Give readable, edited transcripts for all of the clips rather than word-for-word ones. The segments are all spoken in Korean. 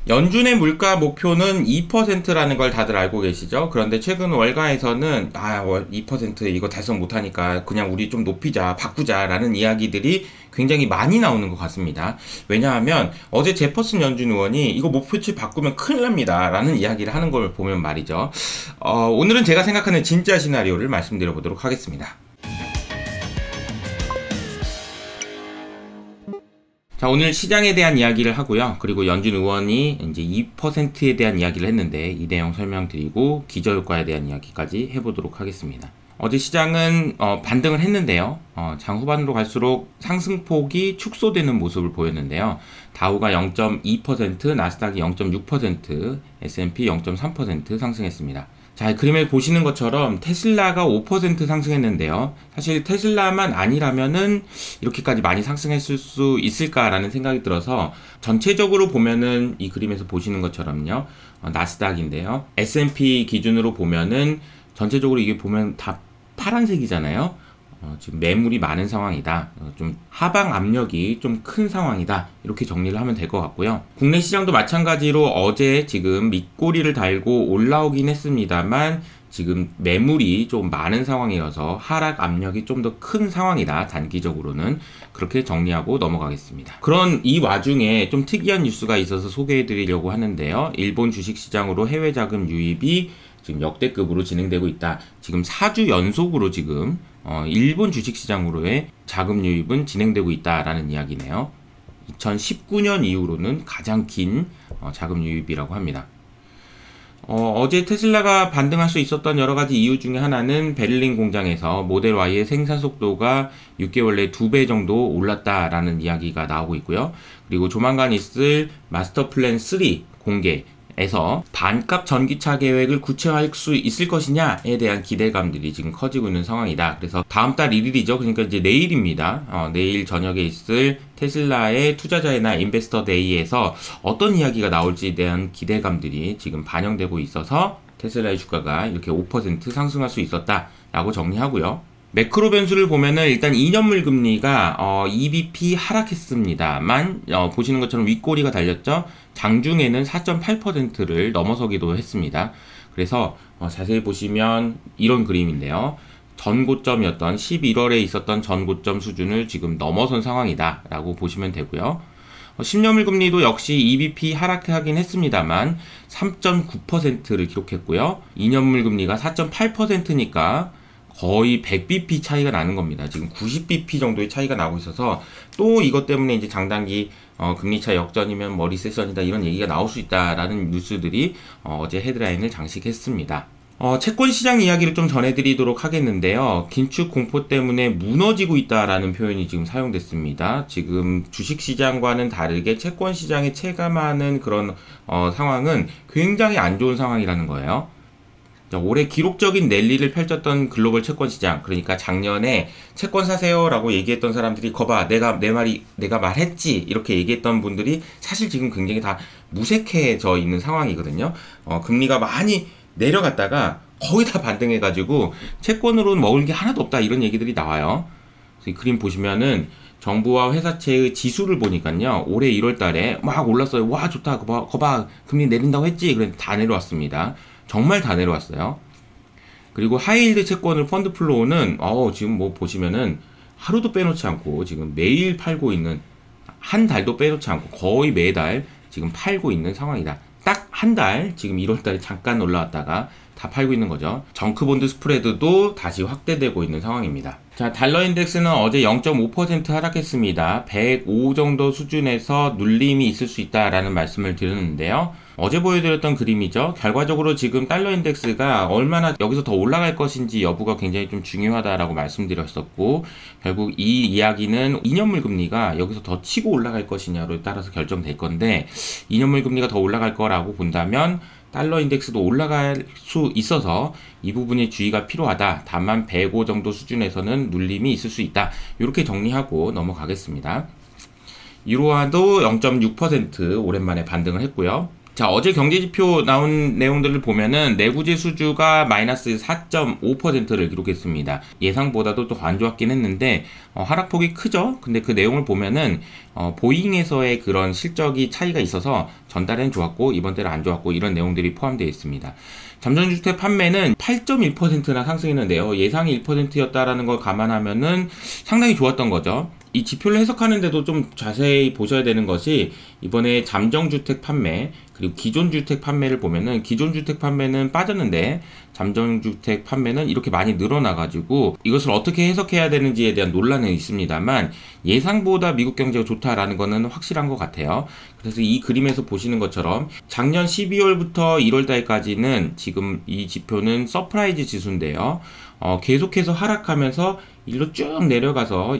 연준의 물가 목표는 2%라는 걸 다들 알고 계시죠? 그런데 최근 월가에서는 2% 이거 달성 못하니까 그냥 우리 좀 높이자, 바꾸자라는 이야기들이 굉장히 많이 나오는 것 같습니다. 왜냐하면 어제 제퍼슨 연준 의원이 이거 목표치 바꾸면 큰일 납니다 라는 이야기를 하는 걸 보면 말이죠. 오늘은 제가 생각하는 진짜 시나리오를 말씀드려 보도록 하겠습니다. 자, 오늘 시장에 대한 이야기를 하고요. 그리고 연준 의원이 이제 2%에 대한 이야기를 했는데 이 내용 설명드리고 기저효과에 대한 이야기까지 해보도록 하겠습니다. 어제 시장은 반등을 했는데요. 장 후반으로 갈수록 상승폭이 축소되는 모습을 보였는데요. 다우가 0.2%, 나스닥이 0.6%, S&P 0.3% 상승했습니다. 자, 그림에 보시는 것처럼 테슬라가 5% 상승했는데요. 사실 테슬라만 아니라면은 이렇게까지 많이 상승했을 수 있을까라는 생각이 들어서 전체적으로 보면은 이 그림에서 보시는 것처럼요. 나스닥인데요. S&P 기준으로 보면은 전체적으로 이게 보면 다 파란색이잖아요. 지금 매물이 많은 상황이다. 좀 하방 압력이 좀 큰 상황이다. 이렇게 정리를 하면 될 것 같고요. 국내 시장도 마찬가지로 어제 지금 밑꼬리를 달고 올라오긴 했습니다만 지금 매물이 좀 많은 상황이어서 하락 압력이 좀 더 큰 상황이다. 단기적으로는 그렇게 정리하고 넘어가겠습니다. 그런 이 와중에 좀 특이한 뉴스가 있어서 소개해 드리려고 하는데요. 일본 주식시장으로 해외 자금 유입이 지금 역대급으로 진행되고 있다. 지금 4주 연속으로 지금 일본 주식시장으로의 자금 유입은 진행되고 있다라는 이야기네요. 2019년 이후로는 가장 긴 자금 유입이라고 합니다. 어제 테슬라가 반등할 수 있었던 여러 가지 이유 중에 하나는 베를린 공장에서 모델 Y의 생산 속도가 6개월 내 2배 정도 올랐다라는 이야기가 나오고 있고요. 그리고 조만간 있을 마스터 플랜 3 공개 에서 반값 전기차 계획을 구체화할 수 있을 것이냐에 대한 기대감들이 지금 커지고 있는 상황이다. 그래서 다음 달 1일이죠. 그러니까 이제 내일입니다. 내일 저녁에 있을 테슬라의 투자자회나 인베스터 데이에서 어떤 이야기가 나올지에 대한 기대감들이 지금 반영되고 있어서 테슬라의 주가가 이렇게 5% 상승할 수 있었다라고 정리하고요. 매크로 변수를 보면은 일단 2년물 금리가 EBP 하락했습니다만 보시는 것처럼 윗꼬리가 달렸죠. 장중에는 4.8%를 넘어서기도 했습니다. 그래서 자세히 보시면 이런 그림인데요. 전고점이었던 11월에 있었던 전고점 수준을 지금 넘어선 상황이다 라고 보시면 되고요. 10년물 금리도 역시 EBP 하락하긴 했습니다만 3.9%를 기록했고요. 2년물 금리가 4.8%니까 거의 100bp 차이가 나는 겁니다. 지금 90bp 정도의 차이가 나고 있어서 또 이것 때문에 이제 장단기 금리차 역전이면 뭐 리세션이다 이런 얘기가 나올 수 있다라는 뉴스들이 어제 헤드라인을 장식했습니다. 채권 시장 이야기를 좀 전해드리도록 하겠는데요. 긴축 공포 때문에 무너지고 있다라는 표현이 지금 사용됐습니다. 지금 주식시장과는 다르게 채권 시장에 체감하는 그런 상황은 굉장히 안 좋은 상황이라는 거예요. 올해 기록적인 랠리를 펼쳤던 글로벌 채권 시장, 그러니까 작년에 채권 사세요 라고 얘기했던 사람들이 거봐 내가 말했지 이렇게 얘기했던 분들이 사실 지금 굉장히 다 무색해져 있는 상황이거든요. 금리가 많이 내려갔다가 거의 다 반등해가지고 채권으로는 먹을 게 하나도 없다 이런 얘기들이 나와요. 그래서 이 그림 보시면은 정부와 회사채의 지수를 보니까요, 올해 1월 달에 막 올랐어요. 와 좋다, 거봐 금리 내린다고 했지. 그런데 다 내려왔습니다. 정말 다 내려왔어요. 그리고 하이힐드 채권을 펀드 플로우는 지금 뭐 보시면은 하루도 빼놓지 않고 지금 매일 팔고 있는, 한 달도 빼놓지 않고 거의 매달 지금 팔고 있는 상황이다. 딱 한 달, 지금 1월달에 잠깐 올라왔다가 다 팔고 있는 거죠. 정크본드 스프레드도 다시 확대되고 있는 상황입니다. 자, 달러 인덱스는 어제 0.5% 하락했습니다. 105 정도 수준에서 눌림이 있을 수 있다라는 말씀을 드렸는데요. 어제 보여드렸던 그림이죠. 결과적으로 지금 달러 인덱스가 얼마나 여기서 더 올라갈 것인지 여부가 굉장히 좀 중요하다라고 말씀드렸었고, 결국 이 이야기는 2년물 금리가 여기서 더 치고 올라갈 것이냐로 따라서 결정될 건데, 2년물 금리가 더 올라갈 거라고 본다면 달러 인덱스도 올라갈 수 있어서 이 부분이 주의가 필요하다. 다만 105 정도 수준에서는 눌림이 있을 수 있다. 이렇게 정리하고 넘어가겠습니다. 유로화도 0.6% 오랜만에 반등을 했고요. 자, 어제 경제지표 나온 내용들을 보면은 내구재 수주가 마이너스 4.5%를 기록했습니다. 예상보다도 또 안 좋았긴 했는데 하락폭이 크죠? 근데 그 내용을 보면은 보잉에서의 그런 실적이 차이가 있어서 전달엔 좋았고 이번 달은 안 좋았고 이런 내용들이 포함되어 있습니다. 잠정주택 판매는 8.1%나 상승했는데요. 예상이 1%였다라는 걸 감안하면은 상당히 좋았던 거죠. 이 지표를 해석하는데도 좀 자세히 보셔야 되는 것이 이번에 잠정주택 판매 그리고 기존주택 판매를 보면은 기존주택 판매는 빠졌는데 잠정주택 판매는 이렇게 많이 늘어나가지고 이것을 어떻게 해석해야 되는지에 대한 논란은 있습니다만 예상보다 미국 경제가 좋다라는 거는 확실한 것 같아요. 그래서 이 그림에서 보시는 것처럼 작년 12월부터 1월달까지는 지금 이 지표는 서프라이즈 지수인데요. 계속해서 하락하면서 일로 쭉 내려가서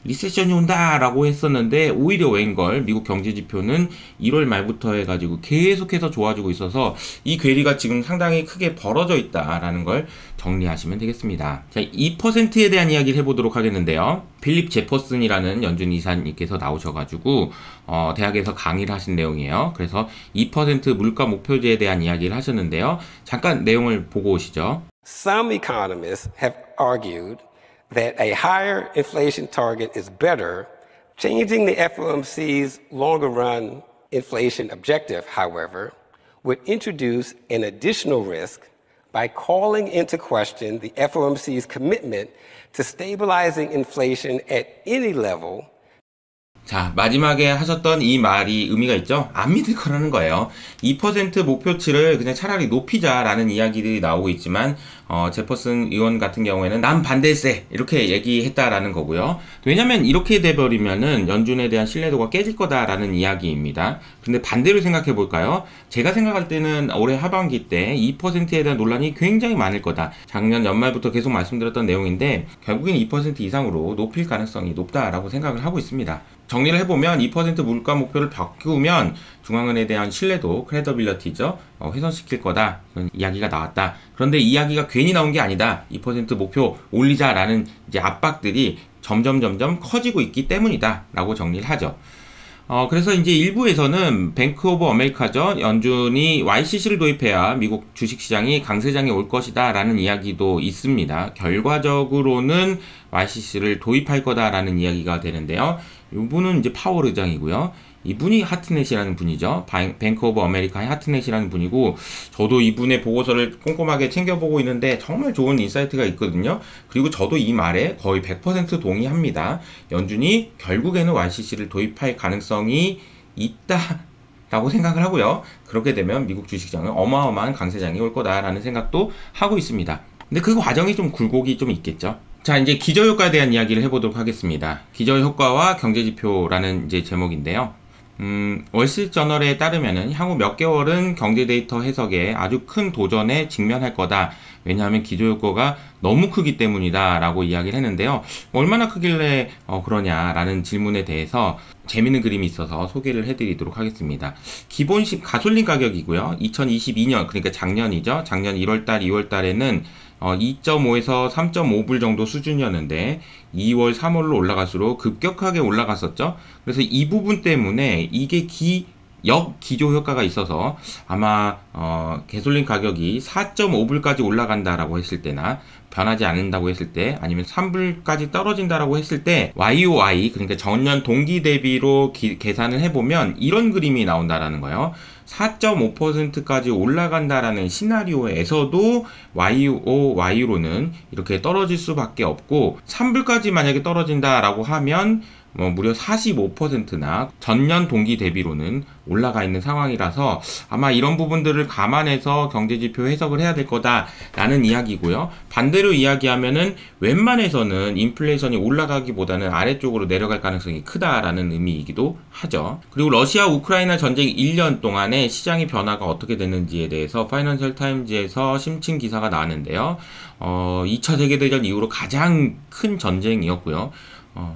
리세션이 온다라고 했었는데 오히려 웬걸 미국 경제지표는 1월 말부터 해가지고 계속해서 좋아지고 있어서 이 괴리가 지금 상당히 크게 벌어져 있다라는 걸 정리하시면 되겠습니다. 자, 2%에 대한 이야기를 해보도록 하겠는데요. 필립 제퍼슨이라는 연준 이사님께서 나오셔가지고 대학에서 강의를 하신 내용이에요. 그래서 2% 물가 목표제에 대한 이야기를 하셨는데요. 잠깐 내용을 보고 오시죠. Some economists have argued that a higher inflation target is better. Changing the FOMC's longer run inflation objective, however, would introduce an additional risk by calling into question the FOMC's commitment to stabilizing inflation at any level. 자, 마지막에 하셨던 이 말이 의미가 있죠? 안 믿을 거라는 거예요. 2% 목표치를 그냥 차라리 높이자라는 이야기들이 나오고 있지만 제퍼슨 의원 같은 경우에는 난 반대세 이렇게 얘기했다라는 거고요. 왜냐면 이렇게 돼버리면은 연준에 대한 신뢰도가 깨질 거다라는 이야기입니다. 근데 반대로 생각해 볼까요? 제가 생각할 때는 올해 하반기 때 2%에 대한 논란이 굉장히 많을 거다. 작년 연말부터 계속 말씀드렸던 내용인데 결국엔 2% 이상으로 높일 가능성이 높다라고 생각을 하고 있습니다. 정리를 해보면 2% 물가 목표를 바꾸면 중앙은행에 대한 신뢰도, 크레더빌리티죠. 훼손시킬 거다. 그런 이야기가 나왔다. 그런데 이 이야기가 괜히 나온 게 아니다. 2% 목표 올리자라는 이제 압박들이 점점 커지고 있기 때문이다. 라고 정리를 하죠. 그래서 이제 일부에서는 뱅크 오브 아메리카죠. 연준이 YCC를 도입해야 미국 주식시장이 강세장에 올 것이다 라는 이야기도 있습니다. 결과적으로는 YCC를 도입할 거다라는 이야기가 되는데요. 이분은 이제 파월 의장이고요. 이분이 하트넷이라는 분이죠. 뱅크 오브 아메리카의 하트넷이라는 분이고 저도 이분의 보고서를 꼼꼼하게 챙겨보고 있는데 정말 좋은 인사이트가 있거든요. 그리고 저도 이 말에 거의 100% 동의합니다. 연준이 결국에는 YCC를 도입할 가능성이 있다라고 생각을 하고요. 그렇게 되면 미국 주식시장은 어마어마한 강세장이 올 거다라는 생각도 하고 있습니다. 근데 그 과정이 좀 굴곡이 좀 있겠죠. 자, 이제 기저효과에 대한 이야기를 해보도록 하겠습니다. 기저효과와 경제지표라는 이제 제목인데요. 월스트리트저널에 따르면은 향후 몇 개월은 경제 데이터 해석에 아주 큰 도전에 직면할 거다. 왜냐하면 기저효과가 너무 크기 때문이다 라고 이야기를 했는데요. 얼마나 크길래 그러냐라는 질문에 대해서 재밌는 그림이 있어서 소개를 해드리도록 하겠습니다. 기본식 가솔린 가격이고요. 2022년 그러니까 작년이죠. 작년 1월달 2월달에는 2.5에서 3.5불 정도 수준이었는데 2월 3월로 올라갈수록 급격하게 올라갔었죠. 그래서 이 부분 때문에 이게 기조 효과가 있어서 아마 가솔린 가격이 4.5불까지 올라간다라고 했을 때나 변하지 않는다고 했을 때 아니면 3불까지 떨어진다라고 했을 때 YOY 그러니까 전년 동기 대비로 계산을 해보면 이런 그림이 나온다라는 거예요. 4.5%까지 올라간다라는 시나리오에서도 YOY로는 이렇게 떨어질 수밖에 없고 3불까지 만약에 떨어진다라고 하면 무려 45%나 전년 동기 대비로는 올라가 있는 상황이라서 아마 이런 부분들을 감안해서 경제지표 해석을 해야 될 거다라는 이야기고요. 반대로 이야기하면은 웬만해서는 인플레이션이 올라가기보다는 아래쪽으로 내려갈 가능성이 크다라는 의미이기도 하죠. 그리고 러시아 우크라이나 전쟁 1년 동안에 시장의 변화가 어떻게 됐는지에 대해서 파이낸셜 타임즈에서 심층 기사가 나왔는데요. 2차 세계대전 이후로 가장 큰 전쟁이었고요.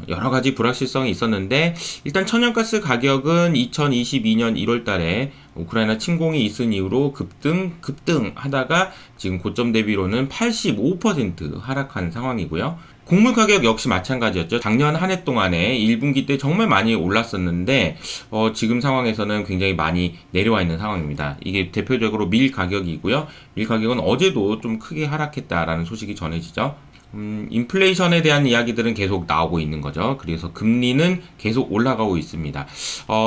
여러 가지 불확실성이 있었는데 일단 천연가스 가격은 2022년 1월 달에 우크라이나 침공이 있은 이후로 급등 하다가 지금 고점 대비로는 85% 하락한 상황이고요. 곡물 가격 역시 마찬가지였죠. 작년 한 해 동안에 1분기 때 정말 많이 올랐었는데 지금 상황에서는 굉장히 많이 내려와 있는 상황입니다. 이게 대표적으로 밀 가격이고요. 밀 가격은 어제도 좀 크게 하락했다라는 소식이 전해지죠. 인플레이션에 대한 이야기들은 계속 나오고 있는 거죠. 그래서 금리는 계속 올라가고 있습니다.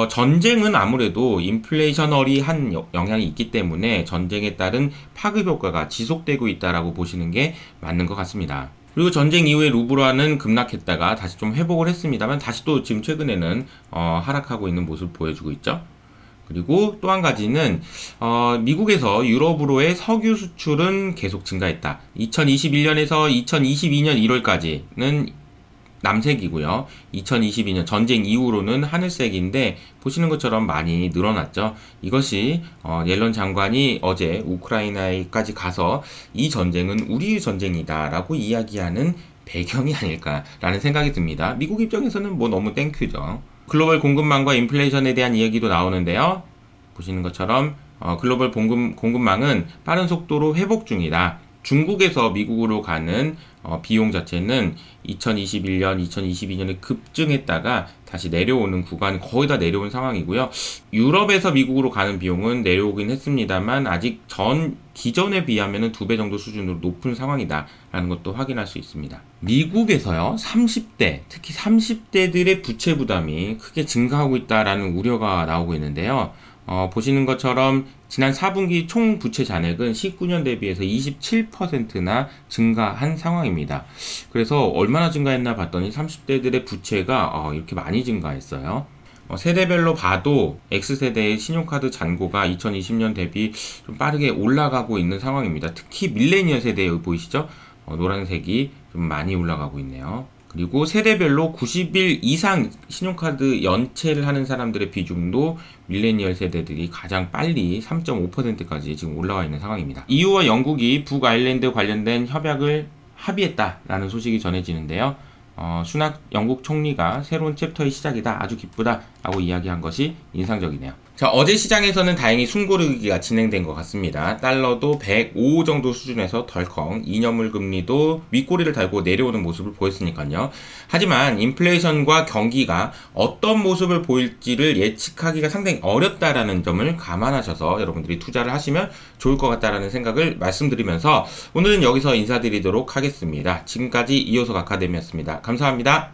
전쟁은 아무래도 인플레이셔너리한 영향이 있기 때문에 전쟁에 따른 파급 효과가 지속되고 있다라고 보시는 게 맞는 것 같습니다. 그리고 전쟁 이후에 루블화는 급락했다가 다시 좀 회복을 했습니다만 다시 또 지금 최근에는 하락하고 있는 모습을 보여주고 있죠. 그리고 또 한 가지는 미국에서 유럽으로의 석유 수출은 계속 증가했다. 2021년에서 2022년 1월까지는 남색이고요. 2022년 전쟁 이후로는 하늘색인데 보시는 것처럼 많이 늘어났죠. 이것이 옐런 장관이 어제 우크라이나에까지 가서 이 전쟁은 우리의 전쟁이다 라고 이야기하는 배경이 아닐까라는 생각이 듭니다. 미국 입장에서는 뭐 너무 땡큐죠. 글로벌 공급망과 인플레이션에 대한 이야기도 나오는데요. 보시는 것처럼 글로벌 공급망은 빠른 속도로 회복 중이다. 중국에서 미국으로 가는 비용 자체는 2021년, 2022년에 급증했다가 다시 내려오는 구간 거의 다 내려온 상황이고요. 유럽에서 미국으로 가는 비용은 내려오긴 했습니다만 아직 기존에 비하면 2배 정도 수준으로 높은 상황이다라는 것도 확인할 수 있습니다. 미국에서요, 30대, 특히 30대들의 부채 부담이 크게 증가하고 있다라는 우려가 나오고 있는데요. 보시는 것처럼 지난 4분기 총 부채 잔액은 19년 대비해서 27%나 증가한 상황입니다. 그래서 얼마나 증가했나 봤더니 30대들의 부채가 이렇게 많이 증가했어요. 세대별로 봐도 X세대의 신용카드 잔고가 2020년 대비 좀 빠르게 올라가고 있는 상황입니다. 특히 밀레니얼 세대에 보이시죠? 노란색이 좀 많이 올라가고 있네요. 그리고 세대별로 90일 이상 신용카드 연체를 하는 사람들의 비중도 밀레니얼 세대들이 가장 빨리 3.5%까지 지금 올라와 있는 상황입니다. EU와 영국이 북아일랜드 관련된 협약을 합의했다라는 소식이 전해지는데요. 수낙 영국 총리가 새로운 챕터의 시작이다, 아주 기쁘다 라고 이야기한 것이 인상적이네요. 자, 어제 시장에서는 다행히 숨고르기가 진행된 것 같습니다. 달러도 105 정도 수준에서 덜컹, 2년물 금리도 윗꼬리를 달고 내려오는 모습을 보였으니까요. 하지만 인플레이션과 경기가 어떤 모습을 보일지를 예측하기가 상당히 어렵다라는 점을 감안하셔서 여러분들이 투자를 하시면 좋을 것 같다라는 생각을 말씀드리면서 오늘은 여기서 인사드리도록 하겠습니다. 지금까지 이호석 아카데미였습니다. 감사합니다.